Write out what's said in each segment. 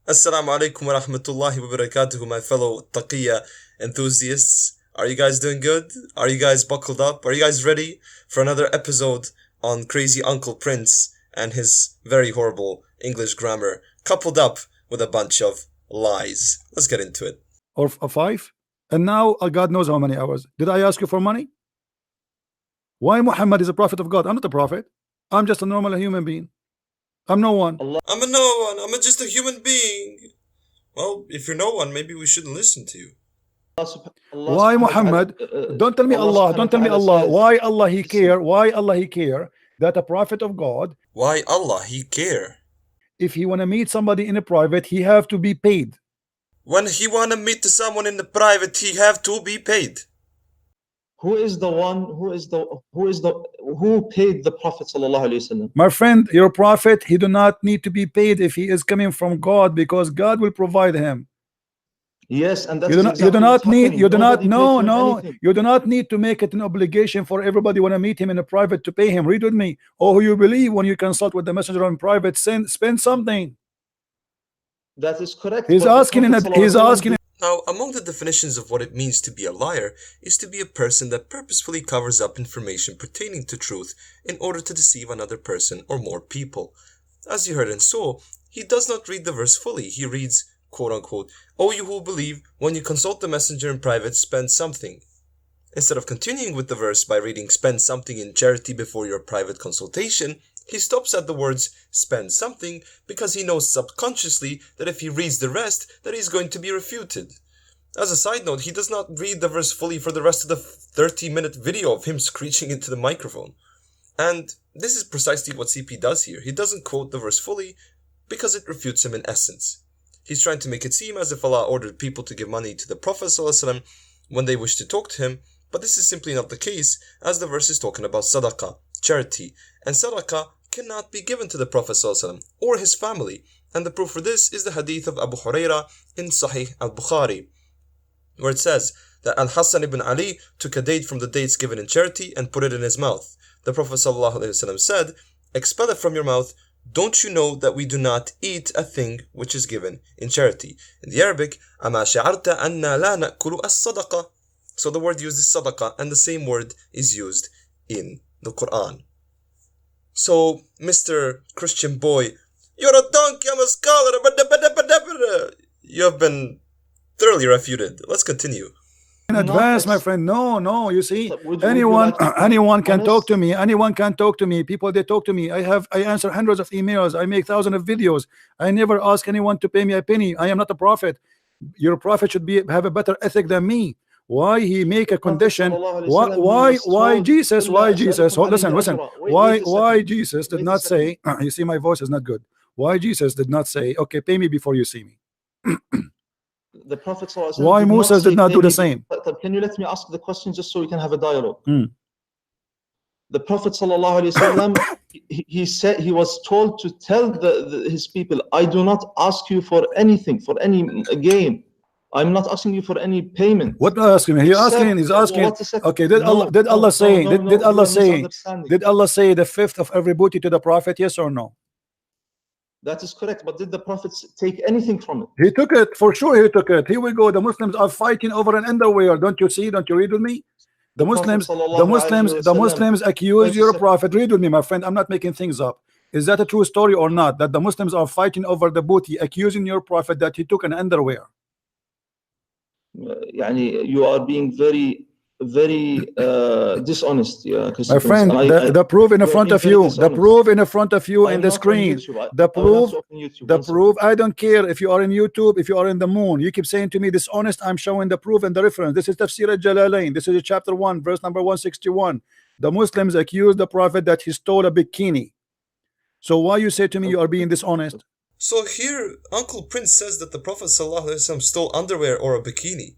Assalamu alaikum wa rahmatullahi wa barakatuhu, my fellow taqiyya enthusiasts. Are you guys doing good? Are you guys buckled up? Are you guys ready for another episode on Crazy Uncle Prince and his very horrible English grammar, coupled up with a bunch of lies? Let's get into it. Or 5, and now God knows how many hours. Did I ask you for money? Why Muhammad is a prophet of God? I'm not a prophet. I'm just a normal human being. I'm no one. I'm a no one. I'm just a human being. Well, if you're no one, maybe we shouldn't listen to you. Why Muhammad? Don't tell me Allah. Don't tell me Allah. Why Allah he care? Why Allah he care that a prophet of God? Why Allah he care? If he wanna meet somebody in a private, he have to be paid. When he wanna meet someone in the private, he have to be paid. Who paid the Prophet ﷺ? My friend, your prophet, he do not need to be paid if he is coming from God, because God will provide him. Yes, and that's you do not need to make it an obligation for everybody want to meet him in a private to pay him. Read with me. Oh, who you believe when you consult with the messenger in private, spend something. That is correct. He's asking. Now, among the definitions of what it means to be a liar is to be a person that purposefully covers up information pertaining to truth in order to deceive another person or more people. As you heard and saw, he does not read the verse fully. He reads, quote unquote, "O you who believe, when you consult the messenger in private, spend something." Instead of continuing with the verse by reading "spend something in charity before your private consultation," he stops at the words "spend something" because he knows subconsciously that if he reads the rest, that he's going to be refuted. As a side note, he does not read the verse fully for the rest of the 30-minute video of him screeching into the microphone. And this is precisely what CP does here. He doesn't quote the verse fully because it refutes him in essence. He's trying to make it seem as if Allah ordered people to give money to the Prophet ﷺ when they wish to talk to him, but this is simply not the case, as the verse is talking about sadaqah, charity, and sadaqah cannot be given to the Prophet ﷺ or his family, and the proof for this is the hadith of Abu Huraira in Sahih al-Bukhari, where it says that Al-Hassan ibn Ali took a date from the dates given in charity and put it in his mouth. The Prophet ﷺ said, "Expel it from your mouth. Don't you know that we do not eat a thing which is given in charity?" In the Arabic, أَمَا شَعَرْتَ أَنَّا لَا نَأْكُلُ الصَّدَقَةِ. So the word used is sadaqah, and the same word is used in the Quran. So, Mr. Christian boy, you're a donkey, I'm a scholar, you have been thoroughly refuted. Let's continue. In advance, my friend. No, you see, anyone can talk to me. Anyone can talk to me. People, they talk to me. I answer hundreds of emails. I make thousands of videos. I never ask anyone to pay me a penny. I am not a prophet. Your prophet should have a better ethic than me. Why he make a condition? Why Jesus? Listen. Why Jesus did not say? You see, my voice is not good. Why Jesus did not say, "Okay, pay me before you see me"? The Prophet Why Moses did not do the same? Can you let me ask the question just so we can have a dialogue? The Prophet ﷺ, he said, he was told to tell his people, "I do not ask you for anything, for any gain. I'm not asking you for any payment." What asking? He's asking. Okay, did Allah say the fifth of every booty to the Prophet? Yes or no? That is correct, but did the Prophet take anything from it? He took it, for sure he took it. Here we go. The Muslims are fighting over an underwear. Don't you see? Don't you read with me? The Muslims accuse your Prophet. Read with me, my friend. I'm not making things up. Is that a true story or not? That the Muslims are fighting over the booty, accusing your Prophet that he took an underwear. You are being very dishonest, my friend. The proof in front of you. The proof in front of you in the screen. The proof. I don't care if you are in YouTube, if you are in the moon. You keep saying to me dishonest. I'm showing the proof and the reference. This is Tafsir al-Jalalain. This is chapter 1, verse number 161. The Muslims accuse the Prophet that he stole a bikini. So why you say to me you are being dishonest? So here, Uncle Prince says that the Prophet ﷺ stole underwear or a bikini.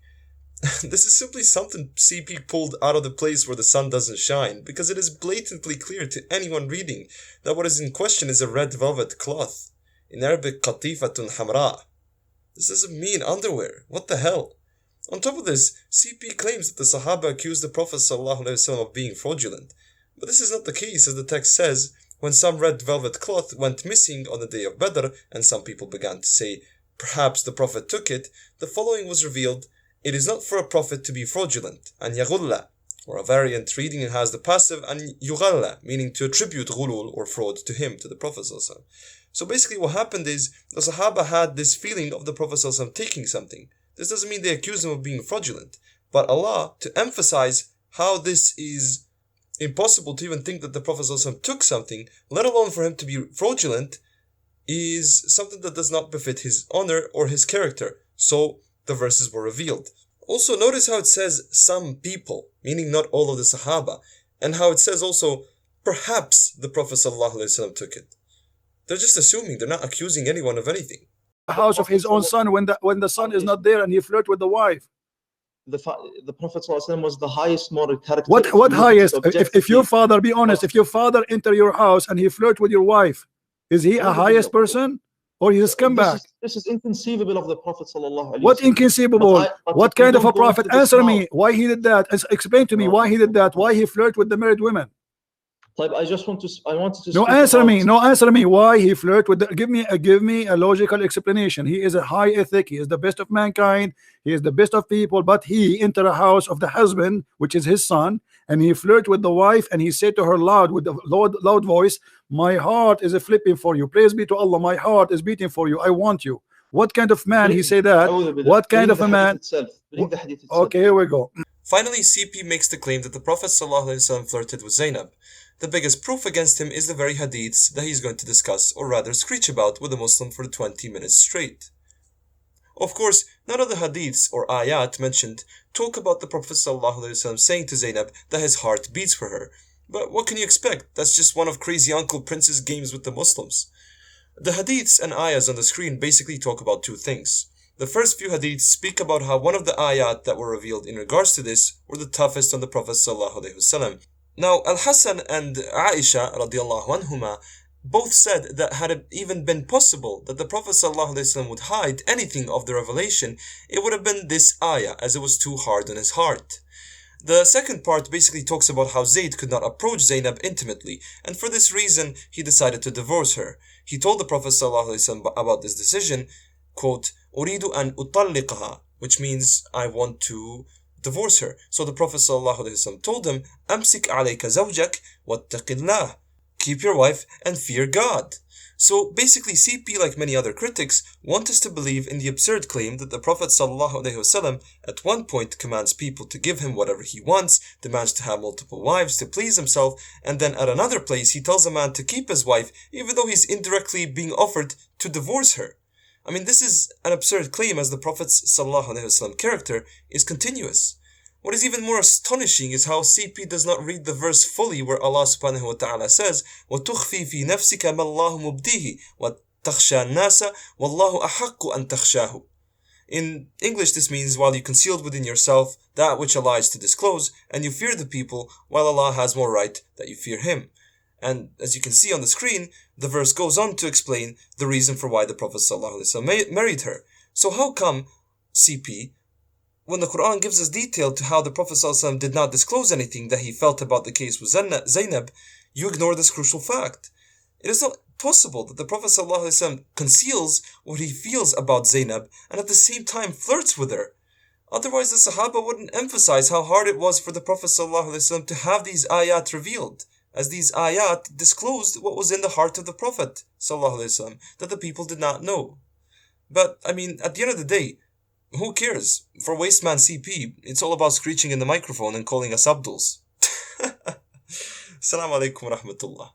This is simply something CP pulled out of the place where the sun doesn't shine, because it is blatantly clear to anyone reading that what is in question is a red velvet cloth. In Arabic, qatifatun hamra. This doesn't mean underwear. What the hell? On top of this, CP claims that the Sahaba accused the Prophet ﷺ of being fraudulent. But this is not the case, as the text says, when some red velvet cloth went missing on the day of Badr, and some people began to say, perhaps the Prophet took it, the following was revealed: it is not for a Prophet to be fraudulent, and yaghulla, or a variant reading it has the passive, and yughalla, meaning to attribute ghulul or fraud to him, to the Prophet. So basically what happened is, the Sahaba had this feeling of the Prophet taking something. This doesn't mean they accused him of being fraudulent, but Allah, to emphasize how this is impossible to even think that the Prophet took something, let alone for him to be fraudulent, is something that does not befit his honor or his character. So the verses were revealed. Also, notice how it says some people, meaning not all of the Sahaba, and how it says also perhaps the Prophet ﷺ took it. They're just assuming, they're not accusing anyone of anything. The house of his own son when the son is not there and he flirt with the wife. The Prophet ﷺ was the highest moral character. What highest? If your father, be honest, if your father enter your house and he flirt with your wife, is he a highest person or he's a scumbag? This is inconceivable of the Prophet ﷺ. What inconceivable? What kind of a prophet? Answer me. Why he did that? Explain to me why he did that. Why he flirt with the married women? I wanted to. No, answer me. No, answer me. Why he flirt with the, give me a logical explanation. He is a high ethic. He is the best of mankind. He is the best of people. But he enter a house of the husband, which is his son, and he flirt with the wife, and he said to her loud with the loud voice, "My heart is flipping for you. Praise be to Allah. My heart is beating for you. I want you." What kind of man he say that? What kind of a man? Okay, here we go. Finally, CP makes the claim that the Prophet ﷺ flirted with Zainab. The biggest proof against him is the very hadiths that he's going to discuss, or rather screech about, with a Muslim for 20 minutes straight. Of course, none of the hadiths or ayat mentioned talk about the Prophet ﷺ saying to Zainab that his heart beats for her. But what can you expect? That's just one of crazy Uncle Prince's games with the Muslims. The hadiths and ayahs on the screen basically talk about two things. The first few hadiths speak about how one of the ayat that were revealed in regards to this were the toughest on the Prophet ﷺ. Now, Al-Hassan and Aisha radiallahu anhuma both said that had it even been possible that the Prophet ﷺ would hide anything of the revelation, it would have been this ayah, as it was too hard on his heart. The second part basically talks about how Zayd could not approach Zainab intimately, and for this reason he decided to divorce her. He told the Prophet ﷺ about this decision, quote, "Uridu an utalliqaha," which means I want to divorce her. So the Prophet ﷺ told him, "Amsik alayka zawjak wattaqillah." Keep your wife and fear God. So basically CP, like many other critics, want us to believe in the absurd claim that the Prophet ﷺ at one point commands people to give him whatever he wants, demands to have multiple wives to please himself, and then at another place he tells a man to keep his wife even though he's indirectly being offered to divorce her. I mean, this is an absurd claim, as the Prophet's ﷺ character is continuous. What is even more astonishing is how CP does not read the verse fully, where Allah subhanahu wa ta'ala says, وَتُخْفِي فِي نَفْسِكَ مَا اللَّهُ مُبْدِيهِ وَتَخْشَى النَّاسَ وَاللَّهُ أَحَقُّ أَن تَخْشَاهُ. In English, this means while you concealed within yourself that which Allah is to disclose, and you fear the people, while Allah has more right that you fear Him. And as you can see on the screen, the verse goes on to explain the reason for why the Prophet ﷺ married her. So how come, CP, when the Quran gives us detail to how the Prophet ﷺ did not disclose anything that he felt about the case with Zainab, you ignore this crucial fact? It is not possible that the Prophet ﷺ conceals what he feels about Zainab and at the same time flirts with her. Otherwise, the Sahaba wouldn't emphasize how hard it was for the Prophet ﷺ to have these ayat revealed, as these ayat disclosed what was in the heart of the Prophet ﷺ that the people did not know. But, I mean, at the end of the day, who cares? For Wasteman CP, it's all about screeching in the microphone and calling us Abduls. Assalamu alaikum wa rahmatullah.